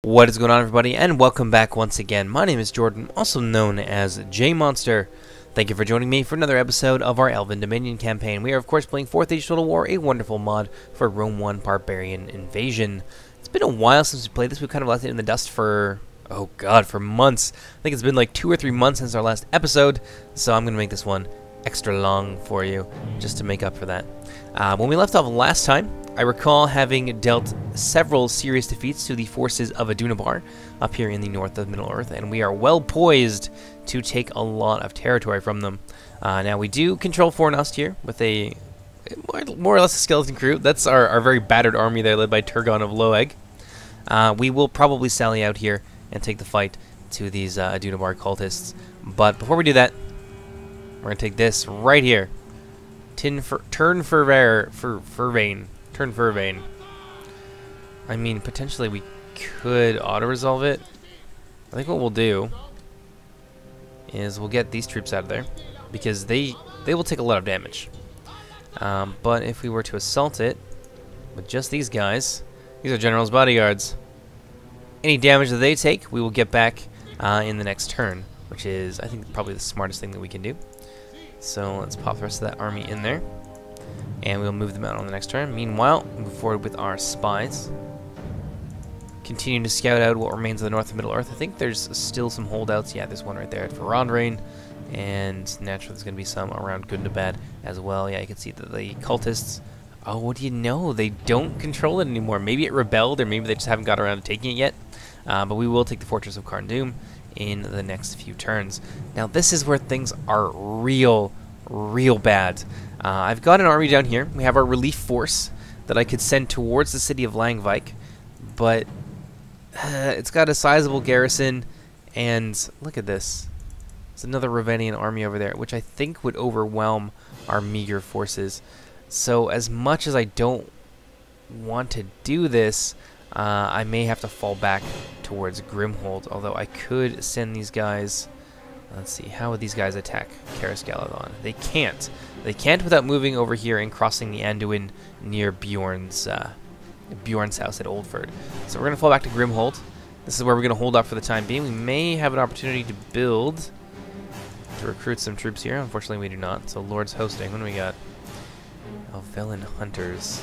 What is going on, everybody, and welcome back once again. My name is Jordan, also known as J-Monster. Thank you for joining me for another episode of our Elven Dominion campaign. We are, of course, playing 4th Age Total War, a wonderful mod for Rome 1 Barbarian Invasion. It's been a while since we played this. We've kind of left it in the dust for, oh god, for months. I think it's been like 2 or 3 months since our last episode, so I'm going to make this one extra long for you, just to make up for that. When we left off last time, I recall having dealt several serious defeats to the forces of Adunabar up here in the north of Middle-earth, and we are well poised to take a lot of territory from them. Now, we do control Fornost here with a more or less a skeleton crew. That's our very battered army there, led by Turgon of Loeg. We will probably sally out here and take the fight to these Adunabar cultists. But before we do that, we're going to take this right here. Turn Fervane. I mean, potentially we could auto-resolve it. I think what we'll do is we'll get these troops out of there, because they will take a lot of damage. But if we were to assault it with just these guys, these are General's bodyguards. Any damage that they take, we will get back in the next turn, which is, I think, probably the smartest thing that we can do. So let's pop the rest of that army in there, and we'll move them out on the next turn. Meanwhile, move forward with our spies, continuing to scout out what remains of the north of Middle-earth. I think there's still some holdouts. Yeah, there's one right there at Rhovanion, and naturally there's going to be some around Adunabar as well. Yeah, you can see that the cultists, oh, what do you know? They don't control it anymore. Maybe it rebelled, or maybe they just haven't got around to taking it yet. But we will take the fortress of Carndum in the next few turns. Now, this is where things are real bad. I've got an army down here. We have our relief force that I could send towards the city of Langvik, but it's got a sizable garrison, and look at this. It's another Rhovanion army over there, which I think would overwhelm our meager forces. So as much as I don't want to do this, I may have to fall back towards Grimhold, although I could send these guys. Let's see, how would these guys attack Caras Galadhon? They can't. They can't without moving over here and crossing the Anduin near Bjorn's house at Oldford. So we're going to fall back to Grimhold. This is where we're going to hold up for the time being. We may have an opportunity to recruit some troops here. Unfortunately, we do not. So Lord's hosting. What do we got? Elven Hunters.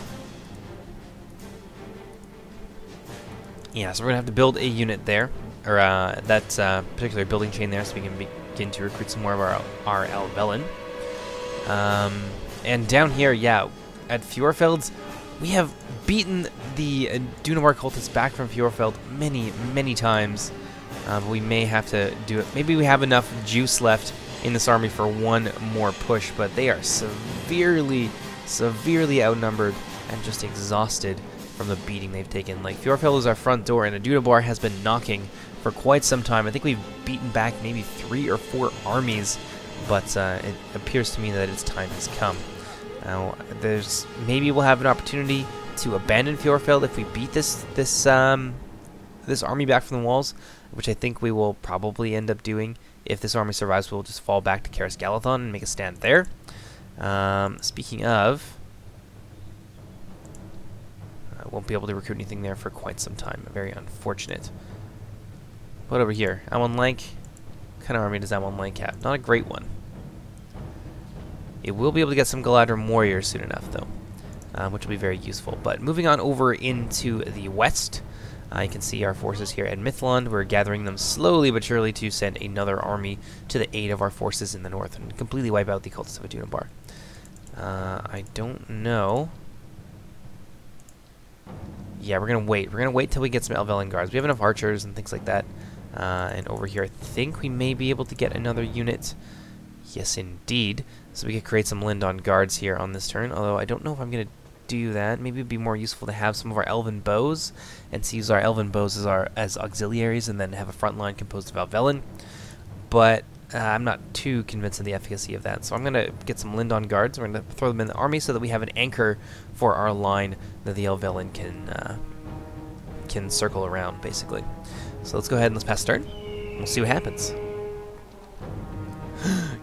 Yeah, so we're going to have to build a unit there, or that particular building chain there, so we can begin to recruit some more of our Elvelen. And down here, yeah, at Feorfeld, we have beaten the Adunabar cultists back from Feorfeld many times. But we may have to do it. Maybe we have enough juice left in this army for one more push, but they are severely outnumbered and just exhausted from the beating they've taken. Like, Feorfeld is our front door, and Adunabar has been knocking for quite some time. I think we've beaten back maybe 3 or 4 armies, but it appears to me that its time has come. Now, maybe we'll have an opportunity to abandon Feorfeld if we beat this army back from the walls, which I think we will probably end up doing. If this army survives, we'll just fall back to Caras Galadhon and make a stand there. Speaking of, I won't be able to recruit anything there for quite some time. Very unfortunate. What over here? Amon Lank. What kind of army does Amon Lank have? Not a great one. It will be able to get some Galadhon warriors soon enough, though, which will be very useful. But moving on over into the west, you can see our forces here at Mithlond. We're gathering them slowly but surely to send another army to the aid of our forces in the north and completely wipe out the cultists of Adunabar. I don't know. Yeah, we're going to wait. We're going to wait till we get some Elvelen guards. We have enough archers and things like that. And over here, I think we may be able to get another unit. Yes, indeed. So we could create some Lindon guards here on this turn, although I don't know if I'm going to do that. Maybe it'd be more useful to have some of our Elven bows and to use our Elven bows as auxiliaries and then have a front line composed of Elvelen. But I'm not too convinced of the efficacy of that. So I'm going to get some Lindon guards. We're going to throw them in the army so that we have an anchor for our line that the Elvelen can circle around, basically. So let's go ahead and let's pass turn. We'll see what happens.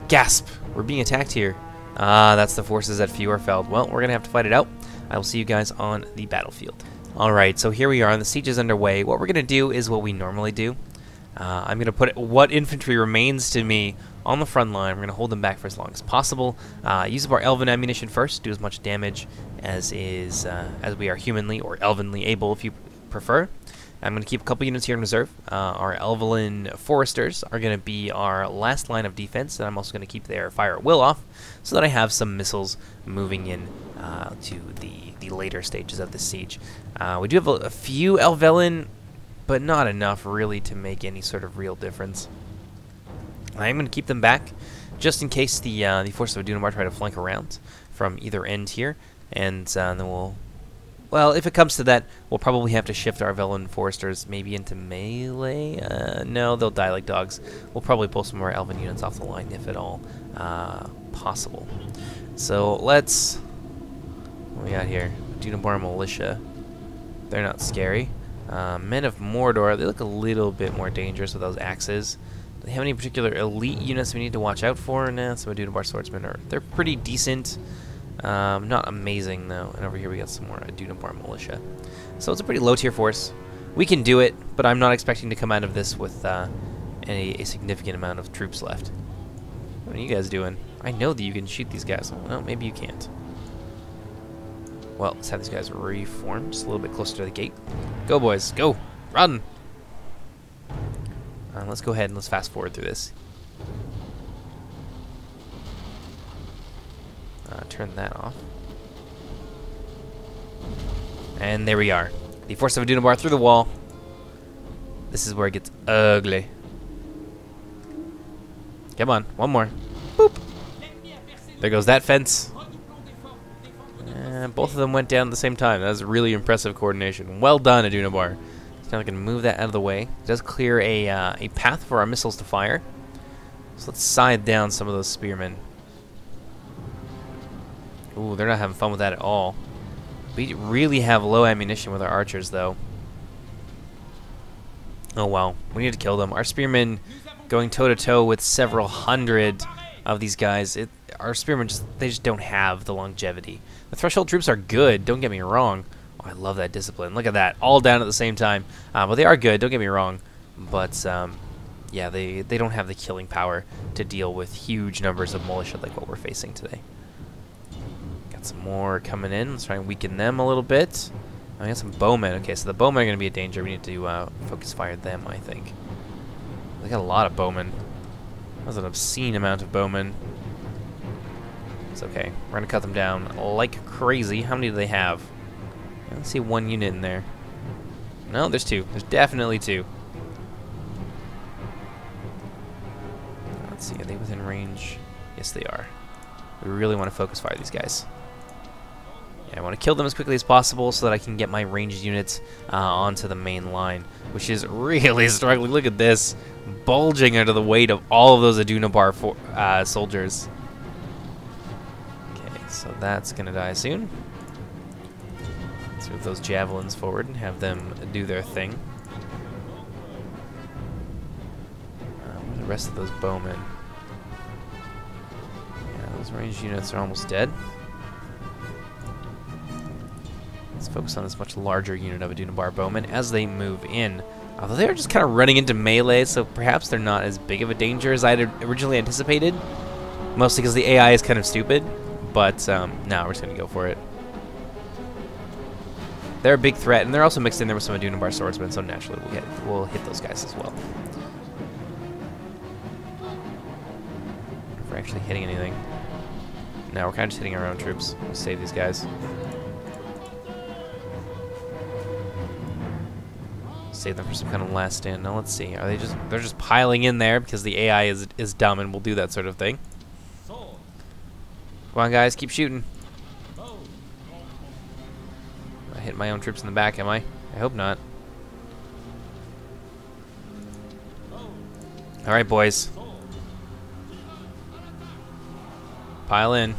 Gasp! We're being attacked here. That's the forces at Feorfeld. Well, we're going to have to fight it out. I will see you guys on the battlefield. Alright, so here we are, the siege is underway. What we're going to do is what we normally do. I'm going to put what infantry remains to me on the front line. We're going to hold them back for as long as possible. Use up our elven ammunition first, do as much damage as we are humanly or elvenly able, if you prefer. I'm going to keep a couple units here in reserve. Our elven foresters are going to be our last line of defense, and I'm also going to keep their fire at will off so that I have some missiles moving in to the later stages of the siege. We do have a few Elvelen, but not enough really to make any sort of real difference. I'm going to keep them back just in case the forces of Adunabar try to flank around from either end here, and then we'll... Well, if it comes to that, we'll probably have to shift our Elven foresters maybe into melee. No, they'll die like dogs. We'll probably pull some more Elven units off the line if at all possible. So let's... What we got here? Adunabar militia. They're not scary. Men of Mordor, they look a little bit more dangerous with those axes. Do they have any particular elite units we need to watch out for? Nah, some Adunabar swordsmen they're pretty decent. Not amazing though. And over here we got some more Adunabar militia. So it's a pretty low tier force. We can do it, but I'm not expecting to come out of this with a significant amount of troops left. What are you guys doing? I know that you can shoot these guys. Well, maybe you can't. Well, let's have these guys reform just a little bit closer to the gate. Go, boys. Go. Run. Let's go ahead and let's fast forward through this. Turn that off. And there we are. The force of Adunabar through the wall. This is where it gets ugly. Come on. One more. Boop. There goes that fence. Both of them went down at the same time. That was really impressive coordination. Well done, Adunabar. So now we can move that out of the way. It does clear a path for our missiles to fire. So let's side down some of those spearmen. Ooh, they're not having fun with that at all. We really have low ammunition with our archers, though. Oh well, we need to kill them. Our spearmen going toe-to-toe with several hundred of these guys. Our spearmen they just don't have the longevity. The threshold troops are good, don't get me wrong. Oh, I love that discipline. Look at that, all down at the same time. But they are good, don't get me wrong. But yeah, they don't have the killing power to deal with huge numbers of militia like what we're facing today. Got some more coming in. Let's try and weaken them a little bit. I got some bowmen. Okay, so the bowmen are going to be a danger. We need to focus fire them, I think. They got a lot of bowmen. That was an obscene amount of bowmen. It's okay. We're going to cut them down like crazy. How many do they have? I don't see one unit in there. No, there's two. There's definitely two. Let's see. Are they within range? Yes, they are. We really want to focus fire these guys. Yeah, I want to kill them as quickly as possible so that I can get my ranged units onto the main line, which is really struggling. Look at this. Bulging under the weight of all of those Adunabar soldiers. Okay, so that's going to die soon. Let's move those javelins forward and have them do their thing. Where are the rest of those bowmen? Yeah, those ranged units are almost dead. Let's focus on this much larger unit of Adunabar bowmen as they move in. Although they're just kind of running into melee, so perhaps they're not as big of a danger as I had originally anticipated. Mostly because the AI is kind of stupid. But no, we're just going to go for it. They're a big threat, and they're also mixed in there with some Adunabar swordsmen, so naturally we'll hit those guys as well. If we're actually hitting anything. No, we're kind of just hitting our own troops. We'll save these guys. Save them for some kind of last stand. Now let's see. Are they're just piling in there because the AI is dumb and will do that sort of thing. Come on, guys, keep shooting. I hit my own troops in the back, am I? I hope not. All right, boys. Pile in.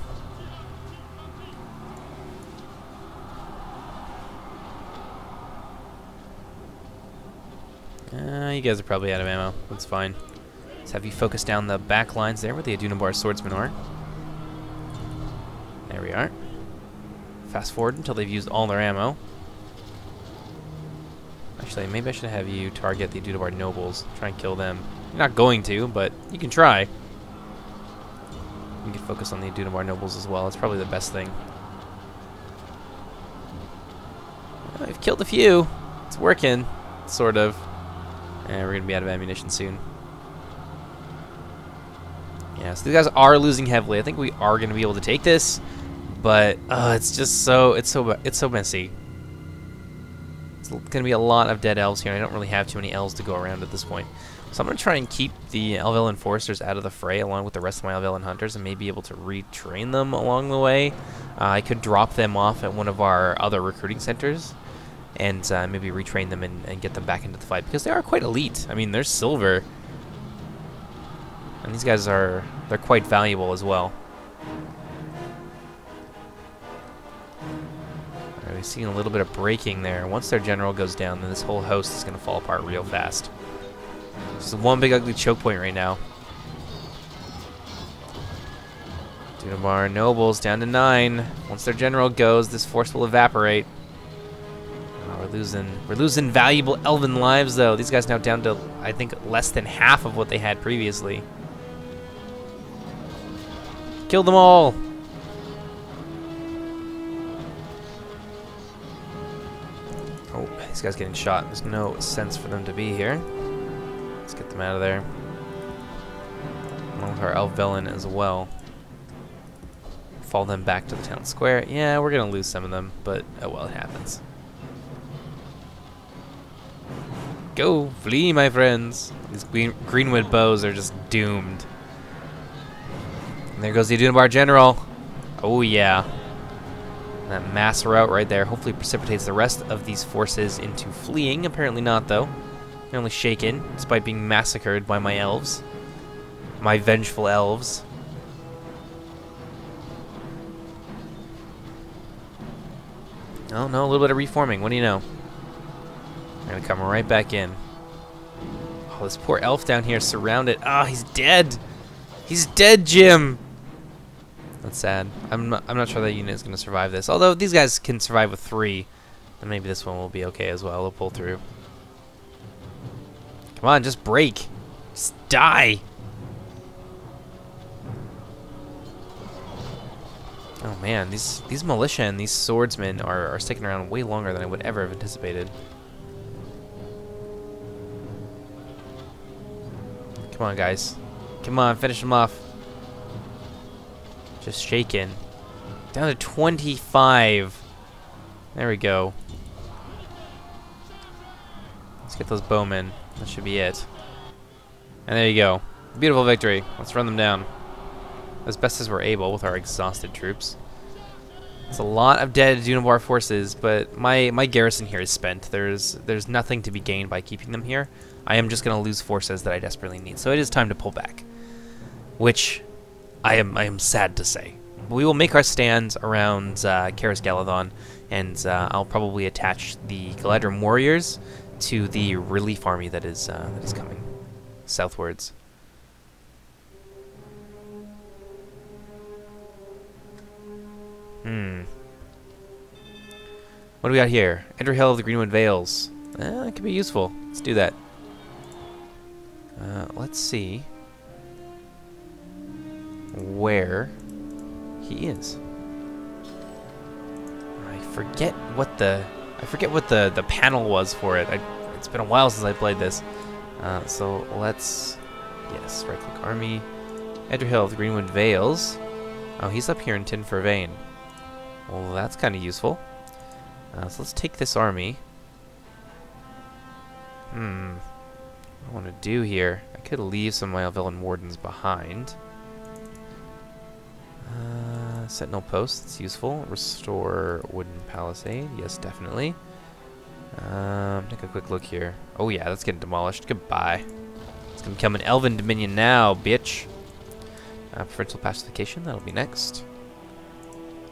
You guys are probably out of ammo. That's fine. Let's have you focus down the back lines there where the Adunabar swordsmen are. There we are. Fast forward until they've used all their ammo. Actually, maybe I should have you target the Adunabar nobles. Try and kill them. You're not going to, but you can try. You can focus on the Adunabar nobles as well. It's probably the best thing. Well, we've killed a few. It's working, sort of. And we're going to be out of ammunition soon. Yeah, so these guys are losing heavily. I think we are going to be able to take this, but it's just so messy. It's going to be a lot of dead elves here. I don't really have too many elves to go around at this point. So I'm going to try and keep the Elven Foresters out of the fray along with the rest of my Elven Hunters and maybe able to retrain them along the way. I could drop them off at one of our other recruiting centers and maybe retrain them and get them back into the fight because they are quite elite. I mean, they're silver. And these guys they're quite valuable as well. Alright, we've seen a little bit of breaking there. Once their general goes down, then this whole host is going to fall apart real fast. Just one big ugly choke point right now. Adunabar nobles down to 9. Once their general goes, this force will evaporate. Oh, we're losing valuable elven lives though. These guys now down to, I think, less than half of what they had previously. Kill them all! Oh, these guys getting shot. There's no sense for them to be here. Let's get them out of there. Along with our Elvendom as well. Fall them back to the town square. Yeah, we're gonna lose some of them, but oh well, it happens. Go, flee, my friends! These greenwood bows are just doomed. And there goes the Adunabar general. Oh yeah. That mass rout right there hopefully precipitates the rest of these forces into fleeing. Apparently not, though. They're only shaken, despite being massacred by my elves. My vengeful elves. Oh no, a little bit of reforming. What do you know? They're gonna come right back in. Oh, this poor elf down here surrounded. Ah, he's dead. He's dead, Jim. That's sad. I'm not sure that unit is going to survive this. Although these guys can survive with 3, then maybe this one will be okay as well. It'll pull through. Come on, just break. Just die. Oh man, these militia and these swordsmen are sticking around way longer than I would ever have anticipated. Come on, guys. Come on, finish them off. Just shaken. Down to 25. There we go. Let's get those bowmen. That should be it. And there you go. Beautiful victory. Let's run them down. As best as we're able with our exhausted troops. It's a lot of dead Adunabar forces, but my garrison here is spent. There's nothing to be gained by keeping them here. I am just going to lose forces that I desperately need. So it is time to pull back. Which I am sad to say. We will make our stands around Caras Galadhon, and I'll probably attach the Galadhon warriors to the relief army that is coming southwards. What do we got here? Enter Hill of the Greenwood Vales. That could be useful. Let's do that. Let's see where he is. I forget what the panel was for it. It's been a while since I played this. So let's right click army. Enter Hill of the Greenwood Vales. Oh, he's up here in Tinfer Vane. Well, that's kind of useful. So let's take this army. What I want to do here, I could leave some of my villain wardens behind. Sentinel post, that's useful. Restore wooden palisade, yes, definitely. Take a quick look here. Oh yeah, that's getting demolished. Goodbye. It's gonna become an Elven Dominion now, bitch. Preferential pacification, that'll be next.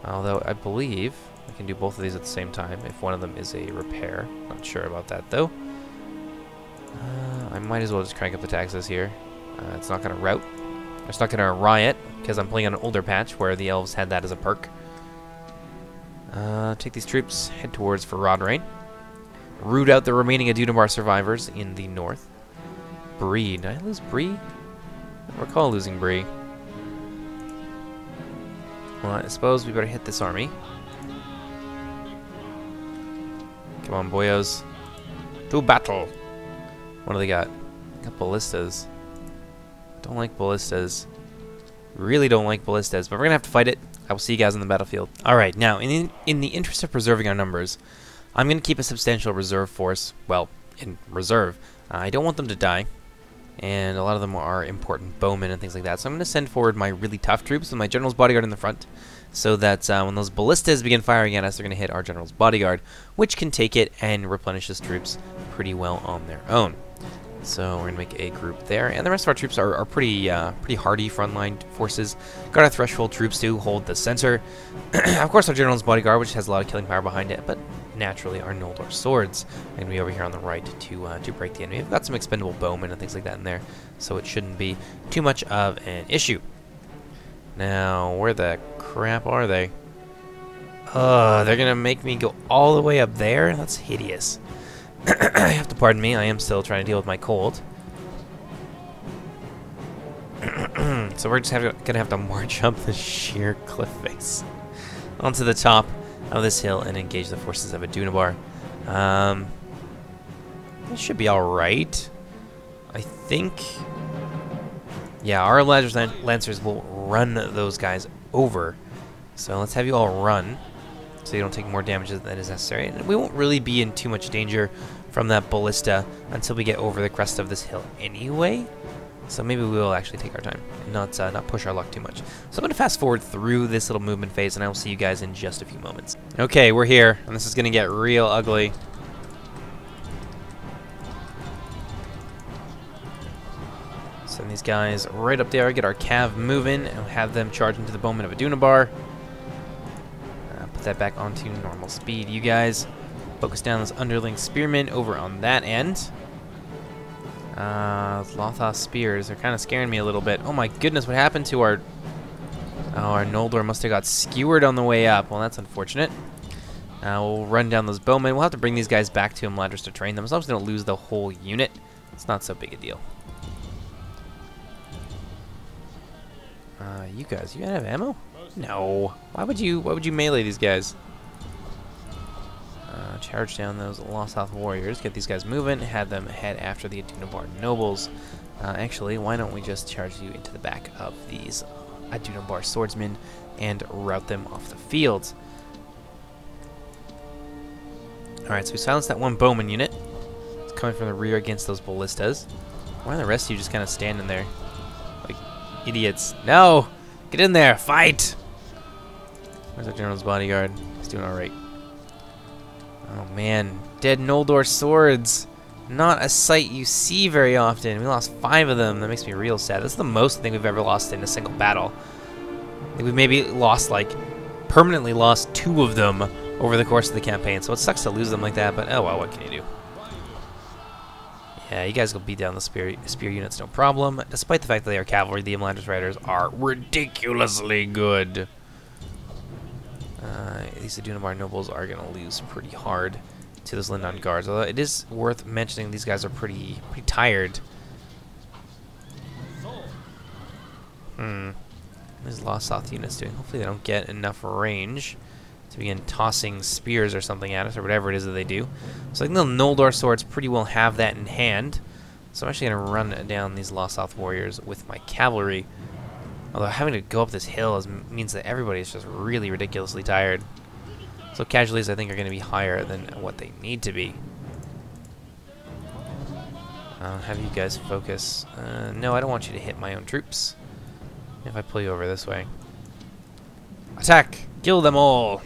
Although I believe I can do both of these at the same time if one of them is a repair. Not sure about that though. I might as well just crank up the taxes here. It's not gonna rout. It's not gonna riot because I'm playing on an older patch where the elves had that as a perk. Take these troops, head towards Rhovanion. root out the remaining Adunabar survivors in the north. Bree. Did I lose Bree? I don't recall losing Bree. Well, I suppose we better hit this army. Come on, boyos. To battle! What do they got? Got ballistas. Don't like ballistas. Really don't like ballistas, but we're gonna have to fight it. I will see you guys on the battlefield. Alright, now, in the interest of preserving our numbers, I'm gonna keep a substantial reserve force. Well, in reserve. I don't want them to die. And a lot of them are important bowmen and things like that. So I'm going to send forward my really tough troops with my general's bodyguard in the front, so that when those ballistas begin firing at us, they're going to hit our general's bodyguard, which can take it and replenish his troops pretty well on their own. So we're going to make a group there, and the rest of our troops are pretty hardy frontline forces. Got our threshold troops to hold the center. Of course, our general's bodyguard, which has a lot of killing power behind it, but naturally our Noldor swords and we over here on the right to break the enemy. We've got some expendable bowmen and things like that in there, so it shouldn't be too much of an issue. Now, where the crap are they? They're gonna make me go all the way up there? That's hideous. You have to pardon me, I am still trying to deal with my cold. So we're just gonna have to march up the sheer cliff face onto the top of this hill and engage the forces of Adunabar. This should be alright. I think. Yeah, our Lancers will run those guys over. So let's have you all run, so you don't take more damage than is necessary. And we won't really be in too much danger from that ballista until we get over the crest of this hill anyway. So maybe we will actually take our time and not push our luck too much. So I'm going to fast forward through this little movement phase, and I will see you guys in just a few moments. Okay, we're here, and this is going to get real ugly. Send these guys right up there, get our cav moving, and have them charge into the bowmen of Adunabar. Put that back onto normal speed. You guys focus down those underling spearmen over on that end. Lothos spears are kind of scaring me a little bit. Oh my goodness, what happened to our... Oh, our Noldor must have got skewered on the way up. Well, that's unfortunate. We'll run down those bowmen. We'll have to bring these guys back to Imladris to train them, as long as they don't lose the whole unit. It's not so big a deal. You guys, you have ammo? No. Why would you melee these guys? Charge down those Lost warriors, get these guys moving, have them head after the Adunabar nobles. Actually, why don't we just charge you into the back of these Adunabar swordsmen and rout them off the field. Alright, so we silenced that one bowman unit. It's coming from the rear against those ballistas. Why are the rest of you just kind of standing there like idiots? No! Get in there! Fight! Where's our general's bodyguard? He's doing alright. Oh man, dead Noldor swords. Not a sight you see very often. We lost 5 of them. That makes me real sad. This is the most I think we've ever lost in a single battle. I think we've maybe lost, like, permanently lost 2 of them over the course of the campaign. So it sucks to lose them like that, but oh well, what can you do? Yeah, you guys will beat down the spear units, no problem. Despite the fact that they are cavalry, the Imladris Riders are ridiculously good. These Adunabar nobles are going to lose pretty hard to those Lindon guards. Although it is worth mentioning these guys are pretty tired. These Lost South units doing? Hopefully they don't get enough range to begin tossing spears or something at us, or whatever it is that they do. So I think the Noldor swords pretty well have that in hand. So I'm actually going to run down these Lost South warriors with my cavalry. Although having to go up this hill means that everybody is just really ridiculously tired. So casualties, I think, are going to be higher than what they need to be. I'll have you guys focus. No, I don't want you to hit my own troops. If I pull you over this way. Attack! Kill them all!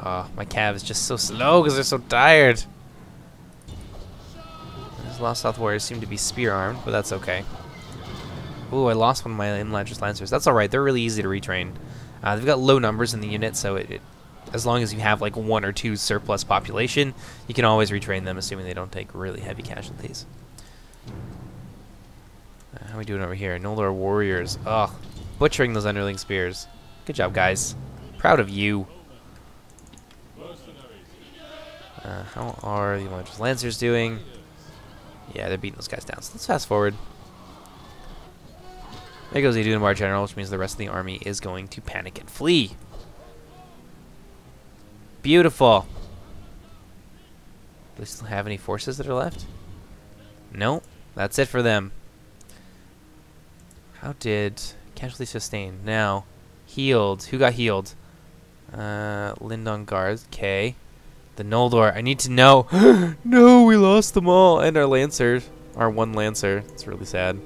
Oh, my cav is just so slow because they're so tired. These Lost South warriors seem to be spear armed, but that's okay. Ooh, I lost one of my Imladris Lancers. That's alright, they're really easy to retrain. They've got low numbers in the unit, so as long as you have like 1 or 2 surplus population, you can always retrain them, assuming they don't take really heavy casualties. How are we doing over here? Noldor warriors. Ugh, butchering those underling spears. Good job, guys. Proud of you. How are the Lancers doing? Yeah, they're beating those guys down. So let's fast forward. There goes the Adunabar general, which means the rest of the army is going to panic and flee. Beautiful. Do they still have any forces that are left? No, that's it for them. How did casualty sustained? Now, healed. Who got healed? Lindon guards. Okay. The Noldor. I need to know. No, we lost them all, and our Lancer, our one Lancer. It's really sad.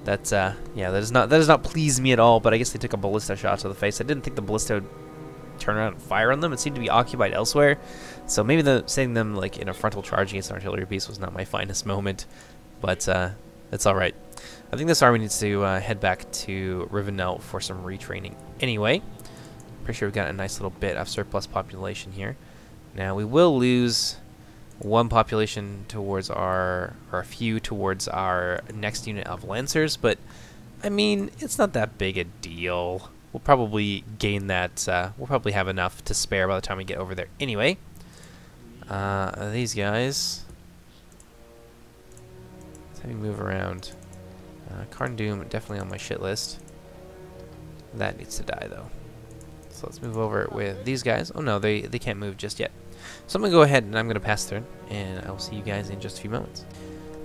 That's yeah, that does not please me at all. But I guess they took a ballista shot to the face. I didn't think the ballista would turn around and fire on them. It seemed to be occupied elsewhere. So maybe setting them like in a frontal charge against an artillery piece was not my finest moment. But it's all right. I think this army needs to head back to Rhovanion for some retraining. Anyway, pretty sure we've got a nice little bit of surplus population here. Now we will lose one population towards or a few towards our next unit of Lancers, but I mean, it's not that big a deal. We'll probably gain that, we'll probably have enough to spare by the time we get over there. Anyway, these guys, let's have me move around. Karn Doom, definitely on my shit list. That needs to die, though. So let's move over with these guys. Oh no, they can't move just yet. So I'm going to go ahead and I'm going to pass through, and I will see you guys in just a few moments.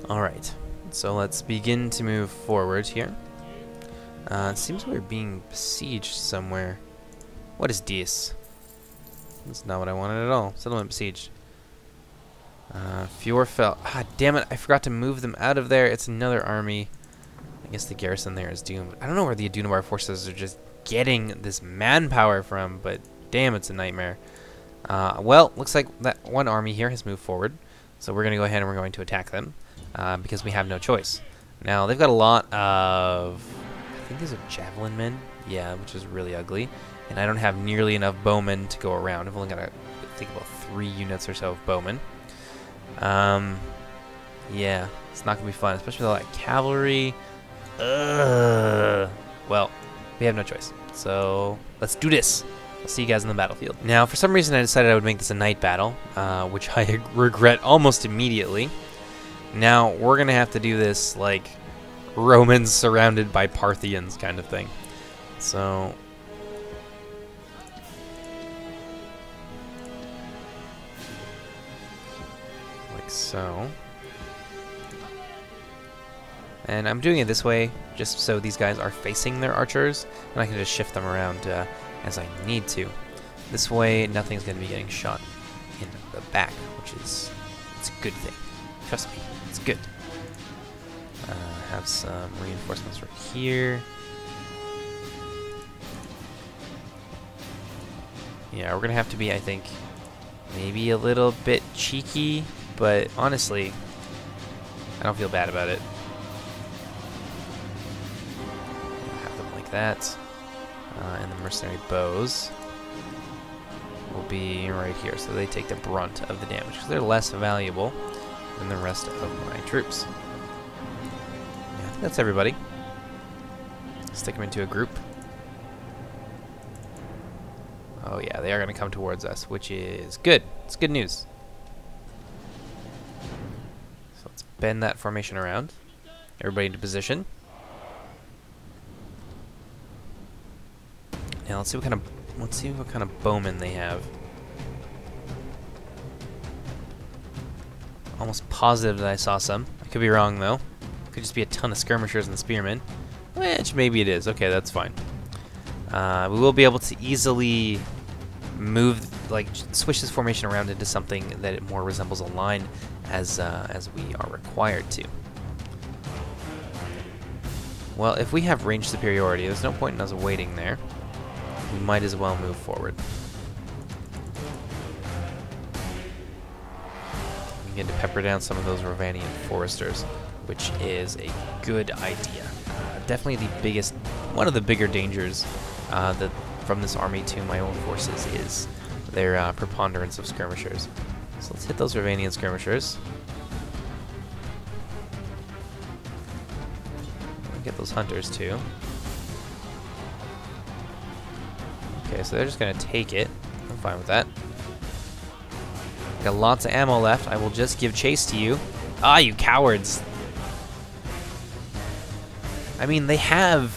Alright, so let's begin to move forward here. It seems we're being besieged somewhere. What is this? That's not what I wanted at all. Settlement besieged. Feorfeld. Ah, damn it, I forgot to move them out of there. It's another army. I guess the garrison there is doomed. I don't know where the Adunabar forces are just getting this manpower from, but damn, it's a nightmare. Well, looks like that one army here has moved forward, so we're going to go ahead and we're going to attack them because we have no choice. Now, they've got a lot of, I think these are javelin men, yeah, which is really ugly, and I don't have nearly enough bowmen to go around. I've only got, I think, about 3 units or so of bowmen. Yeah, it's not going to be fun, especially with all that cavalry. Well, we have no choice, so let's do this. I'll see you guys in the battlefield. Now, for some reason, I decided I would make this a night battle, which I regret almost immediately. Now, we're going to have to do this, like, Romans surrounded by Parthians kind of thing. So, like so. And I'm doing it this way just so these guys are facing their archers, and I can just shift them around as I need to. This way, nothing's going to be getting shot in the back, which is it's a good thing. Trust me, it's good. Have some reinforcements right here. Yeah, we're going to have to be, I think, maybe a little bit cheeky, but honestly, I don't feel bad about it. Have them like that. And the mercenary bows will be right here, so they take the brunt of the damage because they're less valuable than the rest of my troops. Yeah, I think that's everybody. Stick them into a group. Oh yeah, they are going to come towards us, which is good. It's good news. So let's bend that formation around. Everybody into position. Now let's see what kind of bowmen they have. Almost positive that I saw some. I could be wrong though. Could just be a ton of skirmishers and spearmen. Which maybe it is. Okay, that's fine. We will be able to easily move, like, switch this formation around into something that it more resembles a line as we are required to. Well, if we have range superiority, there's no point in us waiting there. We might as well move forward. We get to pepper down some of those Rhovanion foresters, which is a good idea. Definitely the biggest, one of the bigger dangers from this army to my own forces is their preponderance of skirmishers. So let's hit those Rhovanion skirmishers. Get those hunters too. Okay, so they're just gonna take it. I'm fine with that. Got lots of ammo left. I will just give chase to you. Ah, you cowards! I mean, they have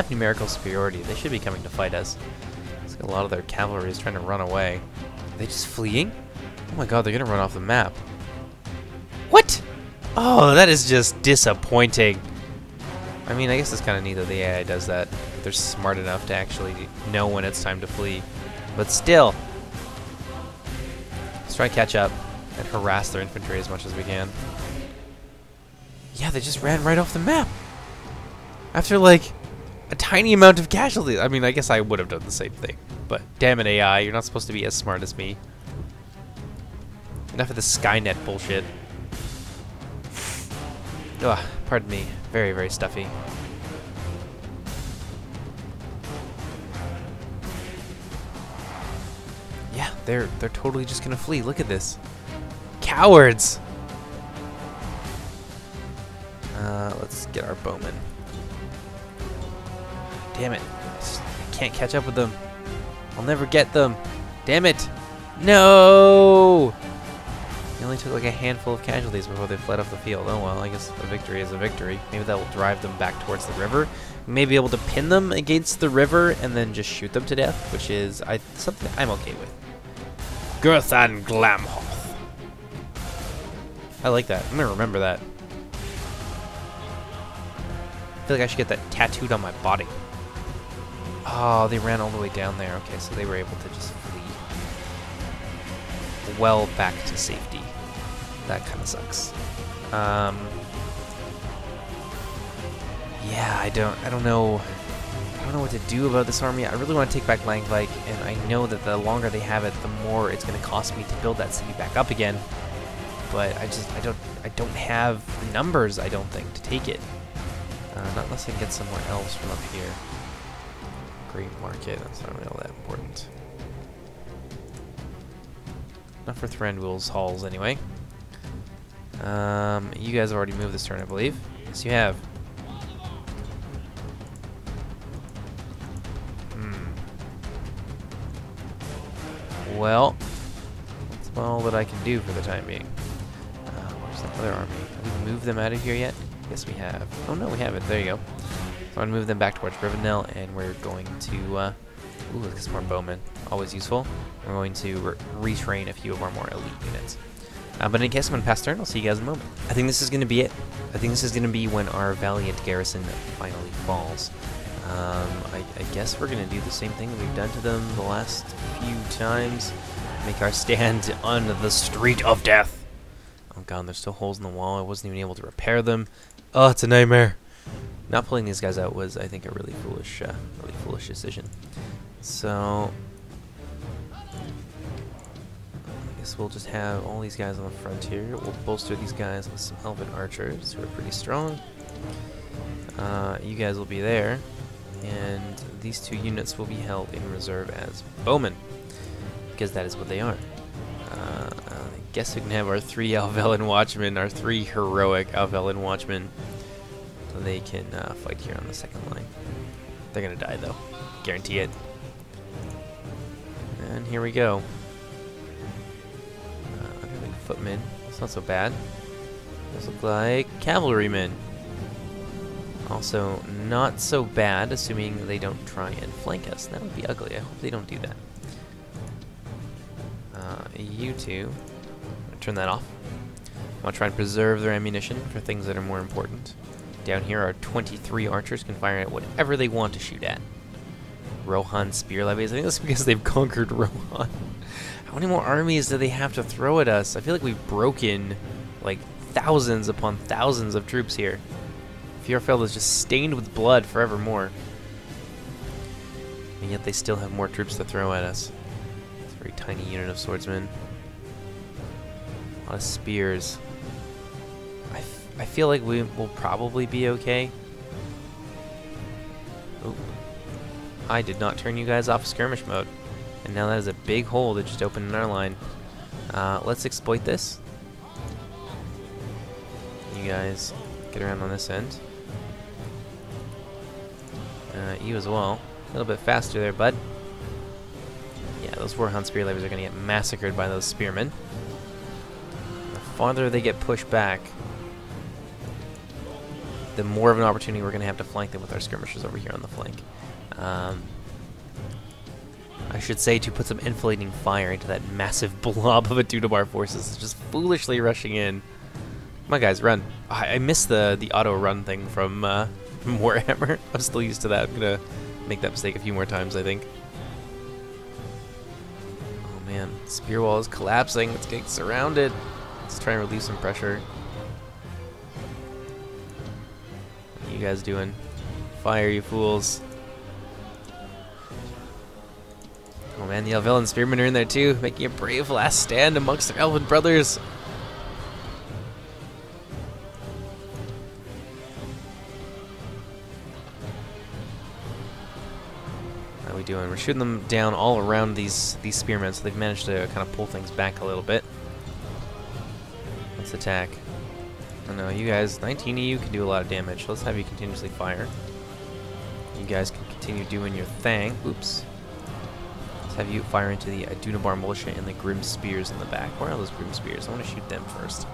numerical superiority. They should be coming to fight us. Looks like a lot of their cavalry is trying to run away. Are they just fleeing? Oh my god, they're gonna run off the map. What? Oh, that is just disappointing. I mean, I guess it's kind of neat that the AI does that. They're smart enough to actually know when it's time to flee. But still, let's try to catch up and harass their infantry as much as we can. Yeah, they just ran right off the map. After, like, a tiny amount of casualties. I mean, I guess I would have done the same thing. But damn it, AI, you're not supposed to be as smart as me. Enough of the Skynet bullshit. Ugh, pardon me. Very, very stuffy. Yeah, they're totally just gonna flee. Look at this. Cowards! Let's get our bowmen. Damn it. I can't catch up with them. I'll never get them. Damn it. No! They only took like a handful of casualties before they fled off the field. Oh well, I guess a victory is a victory. Maybe that will drive them back towards the river. We may be able to pin them against the river and then just shoot them to death, which is something I'm okay with. Girthan Glamhoth. I like that. I'm gonna remember that. I feel like I should get that tattooed on my body. Oh, they ran all the way down there. Okay, so they were able to just flee well back to safety. That kind of sucks. Yeah, I don't know what to do about this army. I really want to take back Langvik, and I know that the longer they have it, the more it's going to cost me to build that city back up again. But I don't have the numbers, I don't think, to take it. Not unless I can get some more elves from up here. Great market, that's not really all that important. Not for Thranduil's halls, anyway. You guys have already moved this turn, I believe. Yes, you have. Well, that's all that I can do for the time being. Where's that other army? Have we moved them out of here yet? Yes, we have. Oh no, we haven't. There you go. So I'm going to move them back towards Rhovanion, and we're going to... ooh, look at some more bowmen. Always useful. We're going to retrain a few of our more elite units. But in case I'm going to pass turn, I'll see you guys in a moment. I think this is going to be it. I think this is going to be when our valiant garrison finally falls. I guess we're going to do the same thing that we've done to them the last few times. Make our stand on the street of death. Oh god, there's still holes in the wall. I wasn't even able to repair them. Oh, it's a nightmare. Not pulling these guys out was, I think, a really foolish decision. So I guess we'll just have all these guys on the frontier. We'll bolster these guys with some elven archers who are pretty strong. You guys will be there, and these two units will be held in reserve as bowmen, because that is what they are. I guess we can have our 3 Elven Watchmen, our 3 heroic Elven Watchmen. They can fight here on the second line. They're gonna die though, guarantee it. And here we go. Underling footmen, it's not so bad. Those look like cavalrymen. Also not so bad, assuming they don't try and flank us. That would be ugly. I hope they don't do that. You two, I'm gonna turn that off. I want to try and preserve their ammunition for things that are more important. Down here, our 23 archers can fire at whatever they want to shoot at. Rohan spear levies. I think that's because they've conquered Rohan. How many more armies do they have to throw at us? I feel like we've broken like thousands upon thousands of troops here. Feorfeld is just stained with blood forevermore. And yet they still have more troops to throw at us. It's a very tiny unit of swordsmen. A lot of spears. I feel like we will probably be okay. Oop. I did not turn you guys off skirmish mode. And now that is a big hole that just opened in our line. Let's exploit this. You guys get around on this end. You as well. A little bit faster there, bud. those Warhound Spear Levies are going to get massacred by those spearmen. The farther they get pushed back, the more of an opportunity we're going to have to flank them with our skirmishers over here on the flank. I should say to put some inflating fire into that massive blob of Adunabar forces. It's just foolishly rushing in. Come on, guys, run. I missed the auto run thing from Warhammer. I'm still used to that. I'm going to make that mistake a few more times, I think. Oh, man. Spear wall is collapsing. It's getting surrounded. Let's try and relieve some pressure. What are you guys doing? Fire, you fools. Oh man, the Elven spearmen are in there too, making a brave last stand amongst their elven brothers. How are we doing? We're shooting them down all around these spearmen, so they've managed to kind of pull things back a little bit. Let's attack. I know, you guys, 19 of you can do a lot of damage. Let's have you continuously fire. You guys can continue doing your thing. Oops. Let's have you fire into the Adunabar militia and the Grim Spears in the back. Where are those Grim Spears? I want to shoot them first.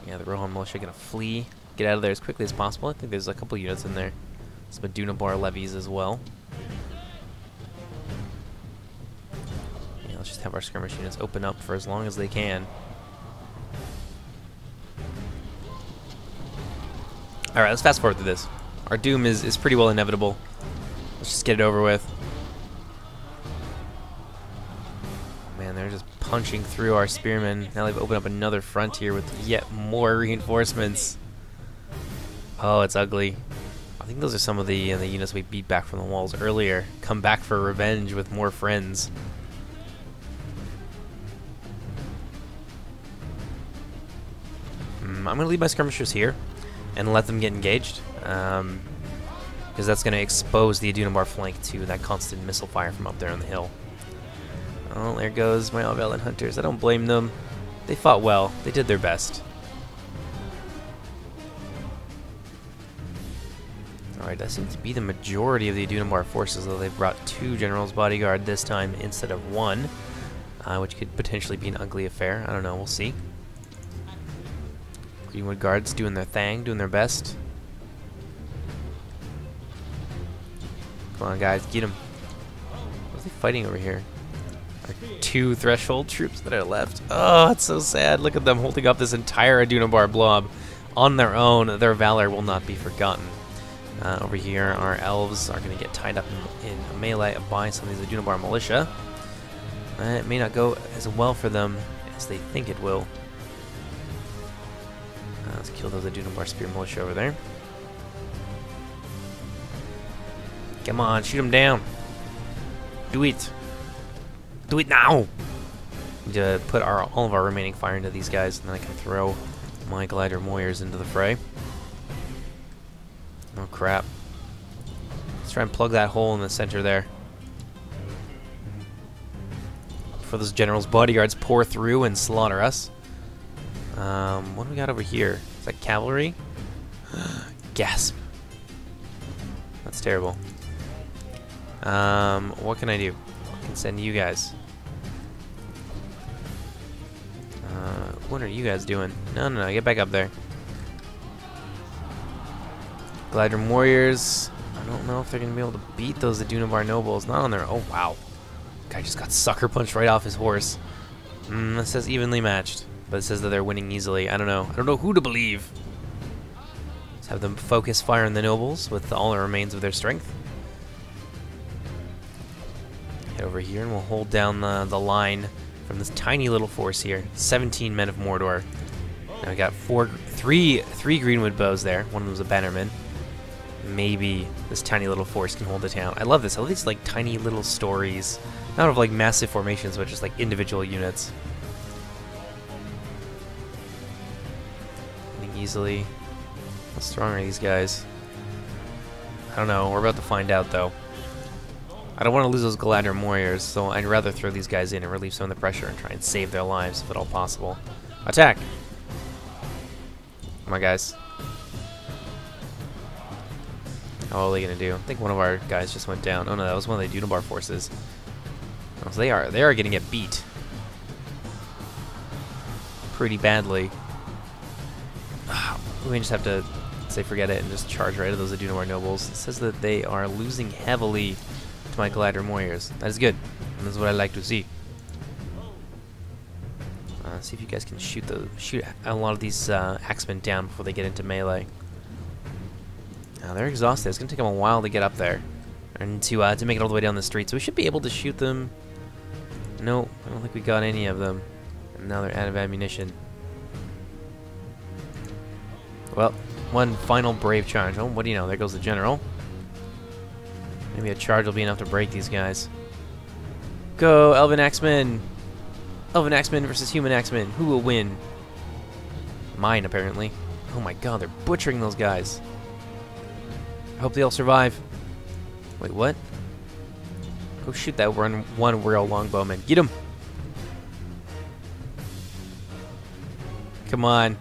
Yeah, the Rhovanion militia are going to flee. Get out of there as quickly as possible. I think there's a couple units in there. Some Adunabar levies as well. Yeah, let's just have our skirmish units open up for as long as they can. Alright, let's fast forward through this. Our doom is pretty well inevitable. Let's just get it over with. Oh man, they're just punching through our spearmen. Now they've opened up another front here with yet more reinforcements. Oh, it's ugly. I think those are some of the units we beat back from the walls earlier. Come back for revenge with more friends. I'm going to leave my skirmishers here and let them get engaged. Because that's going to expose the Adunabar flank to that constant missile fire from up there on the hill. Oh, there goes my Elven hunters. I don't blame them. They fought well. They did their best. Alright, that seems to be the majority of the Adunabar forces, though they've brought 2 General's Bodyguard this time instead of 1, which could potentially be an ugly affair. I don't know. We'll see. Greenwood Guards doing their thing, doing their best. Come on, guys, get them. What are they fighting over here? Our 2 threshold troops that are left. Oh, it's so sad. Look at them holding up this entire Adunabar blob on their own. Their valor will not be forgotten. Over here, our elves are going to get tied up in a melee by some of these Adunabar militia. It may not go as well for them as they think it will. Let's kill those Adunabar spear militia over there. Come on, shoot them down. Do it. Do it now. Need to put all of our remaining fire into these guys, and then I can throw my glider warriors into the fray. Oh crap. Let's try and plug that hole in the center there. Before those generals' bodyguards pour through and slaughter us. What do we got over here? Is that cavalry? Gasp. That's terrible. What can I do? I can send you guys. What are you guys doing? No, get back up there. Glider warriors. I don't know if they're going to be able to beat those Adunabar nobles. Not on their... Oh, wow. Guy just got sucker punched right off his horse. It says evenly matched. But it says that they're winning easily. I don't know. I don't know who to believe. Let's have them focus fire on the nobles with all the remains of their strength. Head over here and we'll hold down the line from this tiny little force here. 17 men of Mordor. Now we got three Greenwood bows there. One of them was a bannerman. Maybe this tiny little force can hold the town. I love this. I love these like tiny little stories. Not of like massive formations, but just like individual units. Easily. How strong are these guys? I don't know. We're about to find out, though. I don't want to lose those Galadhon warriors, so I'd rather throw these guys in and relieve some of the pressure and try and save their lives, if at all possible. Attack! Come on, guys. How are they gonna do? I think one of our guys just went down. Oh no, that was one of the Adunabar forces. Oh, so they are gonna get beat pretty badly. We just have to say forget it and just charge right at those Adunabar nobles. It says that they are losing heavily to my Galadhon warriors. That is good. And this is what I like to see. See if you guys can shoot a lot of these axemen down before they get into melee. Now they're exhausted. It's gonna take them a while to get up there and to make it all the way down the street. So we should be able to shoot them. No, I don't think we got any of them. And now they're out of ammunition. Well, one final brave charge. Oh, what do you know? There goes the general. Maybe a charge will be enough to break these guys. Go, Elven Axemen! Elven Axemen versus human Axemen. Who will win? Mine, apparently. Oh my god, they're butchering those guys. I hope they all survive. Wait, what? Go shoot that one real longbowman. Get him! Come on.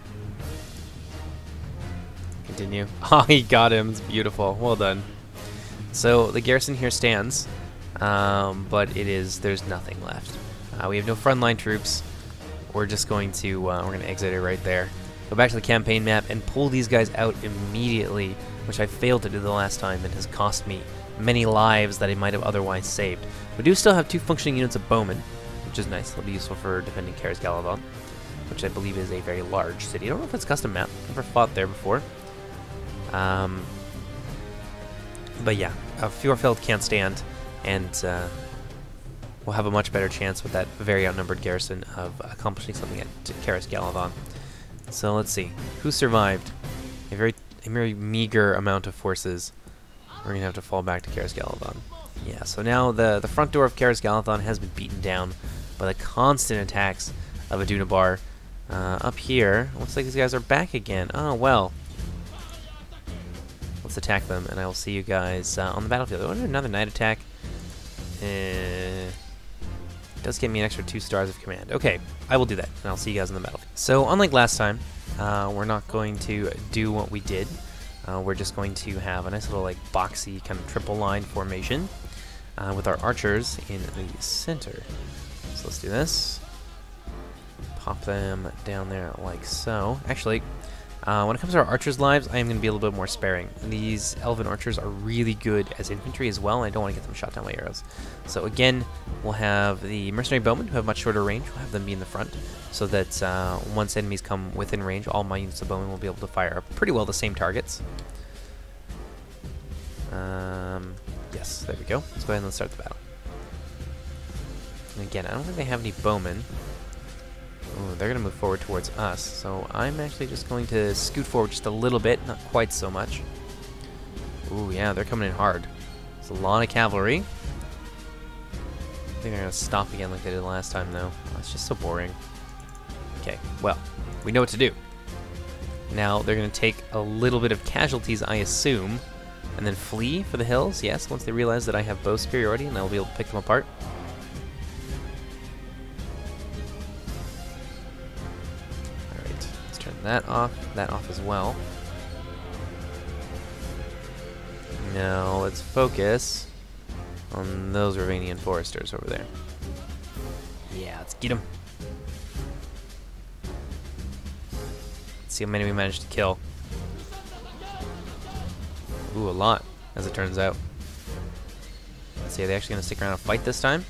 Continue. Oh, he got him. It's beautiful. Well done. So the garrison here stands, but there's nothing left. We have no frontline troops. We're just going to we're going to exit it right there. Go back to the campaign map and pull these guys out immediately, which I failed to do the last time and has cost me many lives that I might have otherwise saved. We do still have 2 functioning units of bowmen, which is nice. It'll be useful for defending Caras Galadhon, which I believe is a very large city. I don't know if it's custom map. Never fought there before. But yeah, Feorfeld can't stand, and we'll have a much better chance with that very outnumbered garrison of accomplishing something at Caras Galadhon. So let's see, who survived? A very meager amount of forces. We're gonna have to fall back to Caras Galadhon. Yeah, so now the front door of Caras Galadhon has been beaten down by the constant attacks of Adunabar. Up here, looks like these guys are back again. Oh well. Let's attack them, and I will see you guys on the battlefield. I wonder another night attack. It does give me an extra 2 stars of command. Okay, I will do that, and I'll see you guys on the battlefield. So, unlike last time, we're not going to do what we did. We're just going to have a nice little, like, boxy kind of triple line formation with our archers in the center. So let's do this. Pop them down there like so. Actually, when it comes to our archers' lives, I am going to be a little bit more sparing. These elven archers are really good as infantry as well, and I don't want to get them shot down by arrows. So again, we'll have the mercenary bowmen, who have much shorter range. We'll have them be in the front, so that once enemies come within range, all my units of bowmen will be able to fire pretty well the same targets. Yes, there we go. Let's go ahead and start the battle. And again, I don't think they have any bowmen. Ooh, they're going to move forward towards us, so I'm actually just going to scoot forward just a little bit, not quite so much. Ooh, yeah, they're coming in hard. It's a lot of cavalry. I think they're going to stop again like they did last time, though. Oh, it's just so boring. Okay, well, we know what to do. Now, they're going to take a little bit of casualties, I assume, and then flee for the hills, yes, once they realize that I have bow superiority, and I'll be able to pick them apart. That off as well. Now let's focus on those Rhovanion foresters over there. Yeah, let's get them. Let's see how many we managed to kill. Ooh, a lot, as it turns out. Let's see, are they actually going to stick around and fight this time?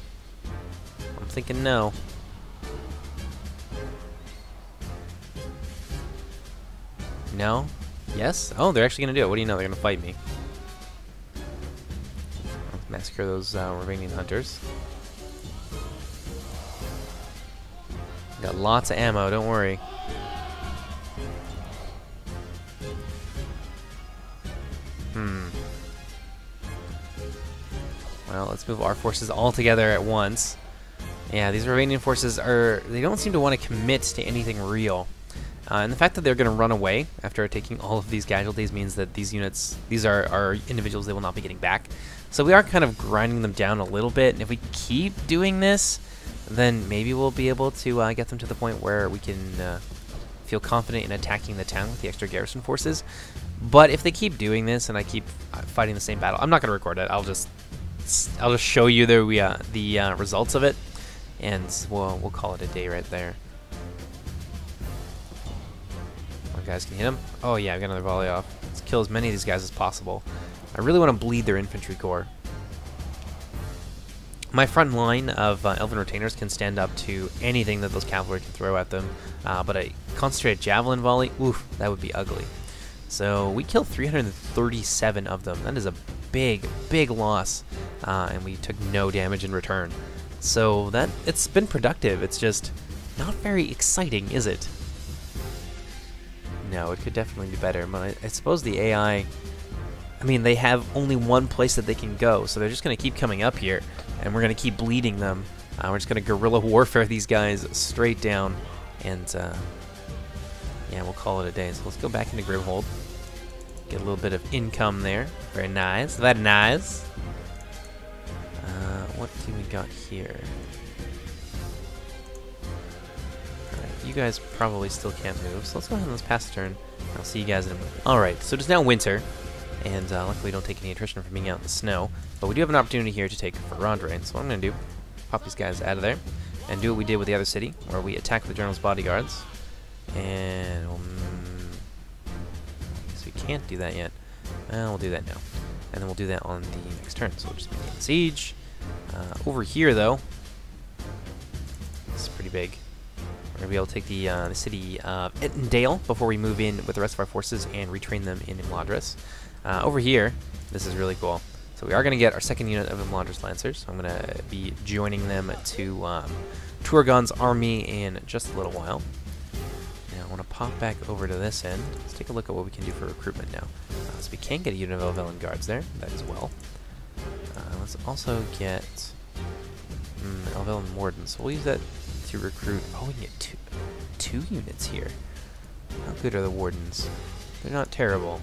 I'm thinking no. No? Yes? Oh, they're actually going to do it. What do you know? They're going to fight me. Let's massacre those Rhovanion hunters. Got lots of ammo, don't worry. Well, let's move our forces all together at once. Yeah, these Rhovanion forces they don't seem to want to commit to anything real. And the fact that they're going to run away after taking all of these casualties means that these are individuals they will not be getting back. So we are kind of grinding them down a little bit, and if we keep doing this, then maybe we'll be able to get them to the point where we can feel confident in attacking the town with the extra garrison forces. But if they keep doing this and I keep fighting the same battle, I'm not going to record it. I'll just show you the results of it, and we'll call it a day right there. Our guys can hit him. Oh yeah, I got another volley off. Let's kill as many of these guys as possible. I really want to bleed their infantry corps. My front line of Elven Retainers can stand up to anything that those cavalry can throw at them, but a concentrated javelin volley, oof, that would be ugly. So we killed 337 of them. That is a big, big loss, and we took no damage in return. So it's been productive. It's just not very exciting, is it? No, it could definitely be better. But I suppose the AI, I mean, they have only one place that they can go, so they're just going to keep coming up here, and we're going to keep bleeding them. We're just going to guerrilla warfare these guys straight down, and yeah, we'll call it a day. So let's go back into Grimhold. Get a little bit of income there. Very nice. Very nice. What do we got here? Alright, you guys probably still can't move, so let's go ahead and let's pass the turn. I'll see you guys in a moment. Alright, so it is now winter, and luckily we don't take any attrition from being out in the snow, but we do have an opportunity here to take Feorfeld. So what I'm going to do, pop these guys out of there, and do what we did with the other city, where we attack the general's bodyguards, and guess we can't do that yet. We'll do that now, and then we'll do that on the next turn. So we'll just begin siege. Over here, though, it's pretty big. We're gonna be able to take the city of Ettendale before we move in with the rest of our forces and retrain them in Imladris. Over here, this is really cool. So we are going to get our second unit of Imladris Lancers. I'm going to be joining them to Turgon's army in just a little while. Now I want to pop back over to this end. Let's take a look at what we can do for recruitment now. So we can get a unit of Elven Guards there, that as well. Let's also get Elven Wardens. So we'll use that to recruit. Oh, we can get two units here. How good are the Wardens? They're not terrible.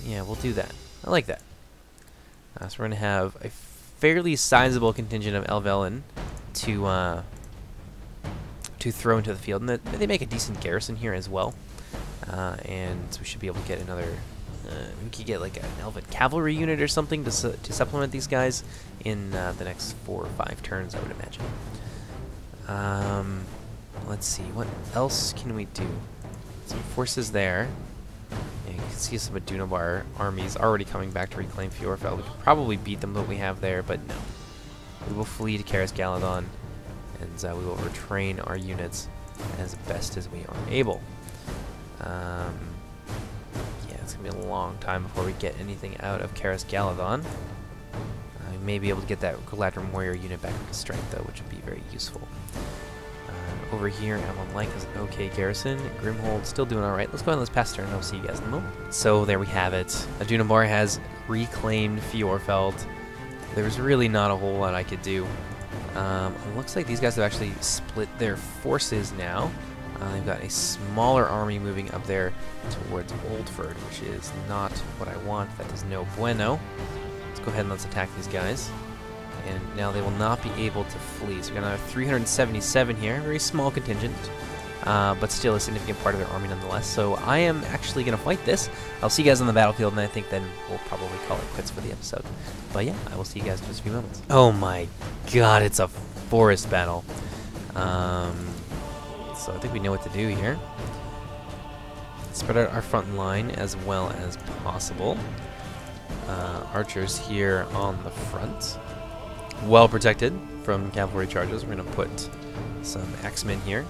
Yeah, we'll do that. I like that. So we're going to have a fairly sizable contingent of Elven to throw into the field. And they make a decent garrison here as well. And we should be able to get another... we could get like an Elven cavalry unit or something to supplement these guys in the next 4 or 5 turns, I would imagine. Let's see, what else can we do? Some forces there. Yeah, you can see some Adunabar armies already coming back to reclaim Feorfeld. We could probably beat them with what we have there, but no. We will flee to Caras Galadhon, and we will retrain our units as best as we are able. Yeah, it's going to be a long time before we get anything out of Caras Galadhon. We may be able to get that Galadhon warrior unit back into strength, though, which would be very useful. Over here, Avalon Lake has an okay garrison. Grimhold still doing alright. Let's go ahead and let's pass turn, and I'll see you guys in a moment. So there we have it. Adunabar has reclaimed Feorfeld. There's really not a whole lot I could do. It looks like these guys have actually split their forces now. They've got a smaller army moving up there towards Oldford, which is not what I want. That is no bueno. Let's go ahead and let's attack these guys. And now they will not be able to flee. So we're going to have 377 here, very small contingent, but still a significant part of their army nonetheless. So I am actually going to fight this. I'll see you guys on the battlefield, and I think then we'll probably call it quits for the episode. But yeah, I will see you guys in just a few moments. Oh my god, it's a forest battle. So I think we know what to do here. Spread out our front line as well as possible. Archers here on the front. Well protected from cavalry charges. We're going to put some axemen here.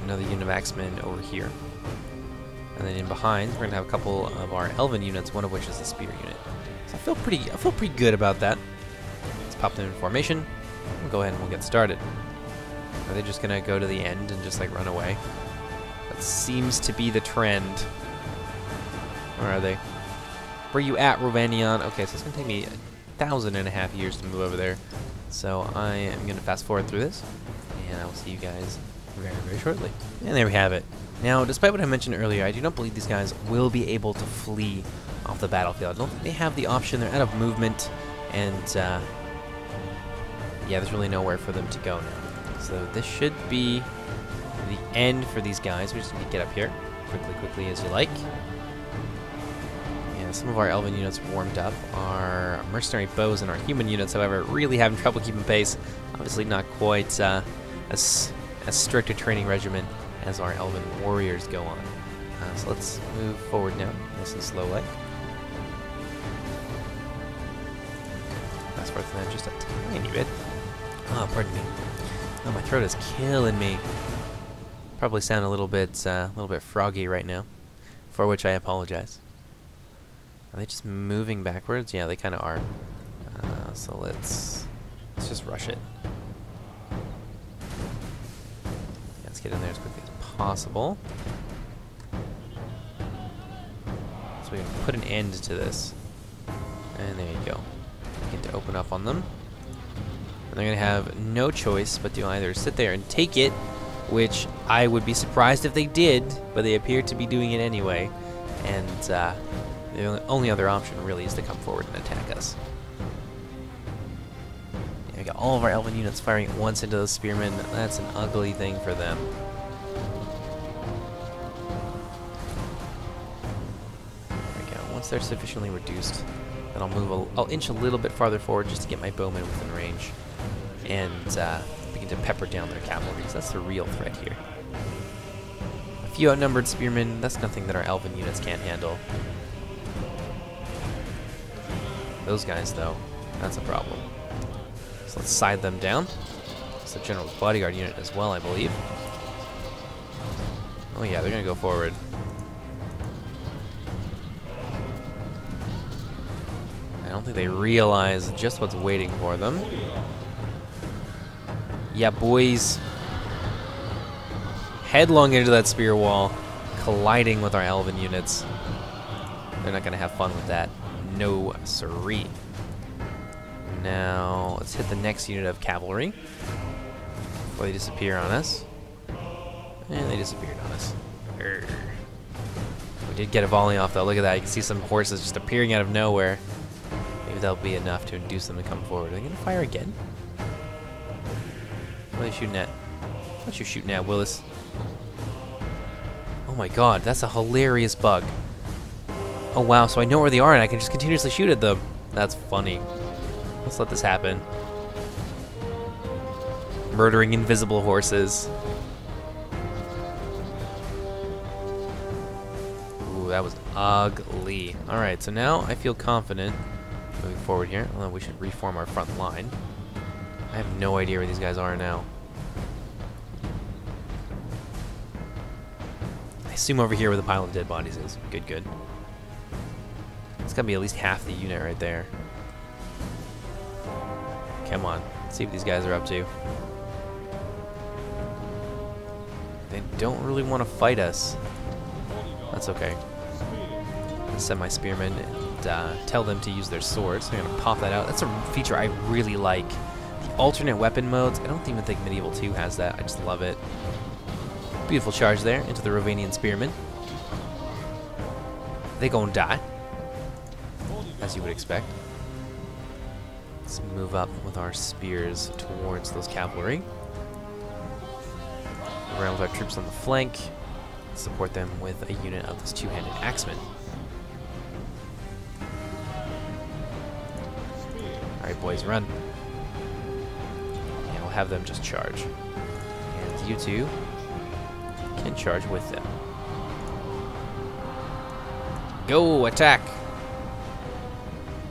Another unit of axemen over here. And then in behind, we're going to have a couple of our elven units, one of which is the spear unit. So I feel pretty good about that. Let's pop them in formation. We'll go ahead and we'll get started. Are they just going to go to the end and just like run away? That seems to be the trend. Where are they? Where you at, Rhovanion? Okay, so it's going to take me 1,500 years to move over there. So I am going to fast forward through this, and I will see you guys very, very shortly. And there we have it. Now, despite what I mentioned earlier, I do not believe these guys will be able to flee off the battlefield. I don't think they have the option. They're out of movement, and yeah, there's really nowhere for them to go now. So this should be the end for these guys. We just need to get up here quickly as you like. Yeah, some of our Elven units warmed up. Our mercenary bows and our human units, however, really having trouble keeping pace. Obviously not quite as strict a training regimen as our Elven warriors go on. So let's move forward now, nice and slowly. Fast forward then just a tiny bit. Oh, pardon me. Oh, my throat is killing me. Probably sound a little bit froggy right now, for which I apologize. Are they just moving backwards? Yeah, they kind of are. So let's just rush it. Yeah, let's get in there as quickly as possible. So we can put an end to this. And there you go. Get to open up on them. And they're going to have no choice but to either sit there and take it, which I would be surprised if they did, but they appear to be doing it anyway. And the only other option really is to come forward and attack us. Yeah, we got all of our Elven units firing at once into those spearmen. That's an ugly thing for them. Once they're sufficiently reduced, then I'll inch a little bit farther forward just to get my bowmen within range, and begin to pepper down their cavalry, because that's the real threat here. A few outnumbered spearmen, that's nothing that our Elven units can't handle. Those guys, though, that's a problem. So let's side them down. It's the general's bodyguard unit as well, I believe. Oh yeah, they're gonna go forward. I don't think they realize just what's waiting for them. Yeah, boys. Headlong into that spear wall, colliding with our Elven units. They're not going to have fun with that. No siree. Now, let's hit the next unit of cavalry before they disappear on us. And they disappeared on us. Urgh. We did get a volley off, though. Look at that. You can see some horses just appearing out of nowhere. Maybe that'll be enough to induce them to come forward. Are they going to fire again? What are they shooting at? What you shooting at, Willis? Oh my god, that's a hilarious bug. Oh wow, so I know where they are and I can just continuously shoot at them. That's funny. Let's let this happen. Murdering invisible horses. Ooh, that was ugly. Alright, so now I feel confident moving forward here. Although we should reform our front line. I have no idea where these guys are now. I assume over here where the pile of dead bodies is. Good, good. It's gotta be at least half the unit right there. Come on, let's see what these guys are up to. They don't really want to fight us. That's okay. I'm gonna send my spearmen and tell them to use their swords. So I'm gonna pop that out. That's a feature I really like. The alternate weapon modes. I don't even think Medieval 2 has that. I just love it. Beautiful charge there into the Rhovanion spearmen. They gonna die, as you would expect. Let's move up with our spears towards those cavalry. Around with our troops on the flank. Support them with a unit of this two-handed axeman. Alright, boys, run. And we'll have them just charge. And you two can charge with them. Go, attack!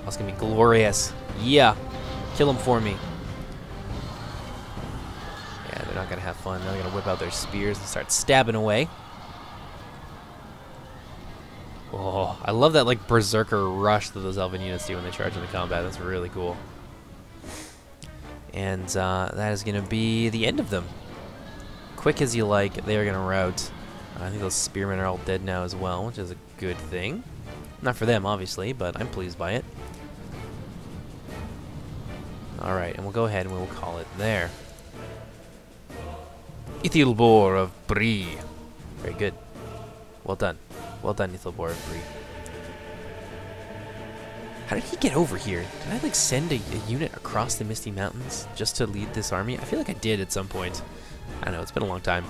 That's gonna be glorious. Yeah, kill them for me. Yeah, they're not gonna have fun. They're gonna whip out their spears and start stabbing away. Oh, I love that like berserker rush that those Elven units do when they charge into combat. That's really cool. And that is gonna be the end of them. Quick as you like, they are gonna rout. I think those spearmen are all dead now as well, which is a good thing. Not for them, obviously, but I'm pleased by it. Alright, and we'll go ahead and we'll call it there. Ithilbor of Bree. Very good. Well done. Well done, Ithilbor of Bree. How did he get over here? Did I like send a unit across the Misty Mountains just to lead this army? I feel like I did at some point. I don't know, it's been a long time.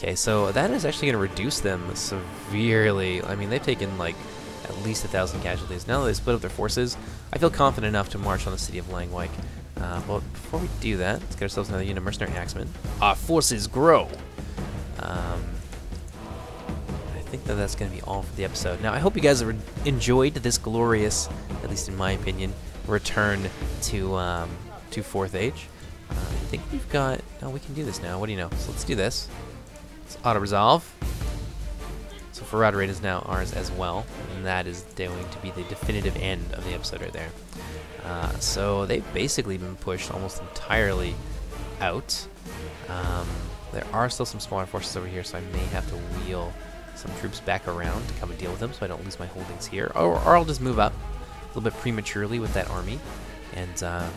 Okay, so that is actually going to reduce them severely. I mean, they've taken like at least 1,000 casualties. Now that they split up their forces, I feel confident enough to march on the city of Langwyke. But before we do that, let's get ourselves another unit of mercenary axemen. Our forces grow! I think that that's going to be all for the episode. Now, I hope you guys have enjoyed this glorious, at least in my opinion, return to 4th Age. I think we've got... Oh, we can do this now. What do you know? So let's do this. Let's auto-resolve. So Feorfeld raid is now ours as well, and that is going to be the definitive end of the episode right there. So they've basically been pushed almost entirely out. There are still some smaller forces over here, so I may have to wheel some troops back around to come and deal with them so I don't lose my holdings here. Or I'll just move up a little bit prematurely with that army and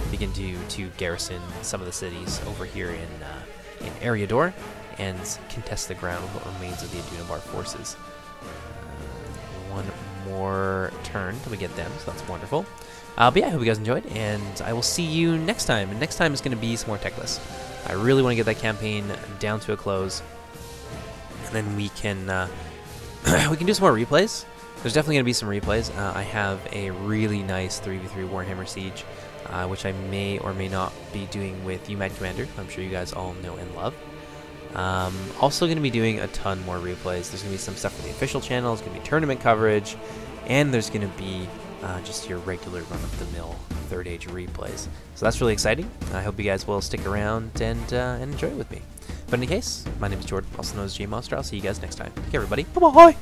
begin to garrison some of the cities over here in Eriador and contest the ground with what remains of the Adunabar forces. One more turn till we get them, so that's wonderful. But yeah, I hope you guys enjoyed, and I will see you next time. And next time is going to be some more techless. I really want to get that campaign down to a close, and then we can do some more replays. There's definitely going to be some replays. I have a really nice 3v3 Warhammer Siege, which I may or may not be doing with UMAD Commander, I'm sure you guys all know and love. Also going to be doing a ton more replays. There's going to be some stuff for the official channel, there's going to be tournament coverage, and there's going to be just your regular run-of-the-mill 3rd Age replays. So that's really exciting. I hope you guys will stick around and enjoy it with me. But in any case, my name is Jordan, also known as J Monster. I'll see you guys next time. Take care, everybody. Bye-bye!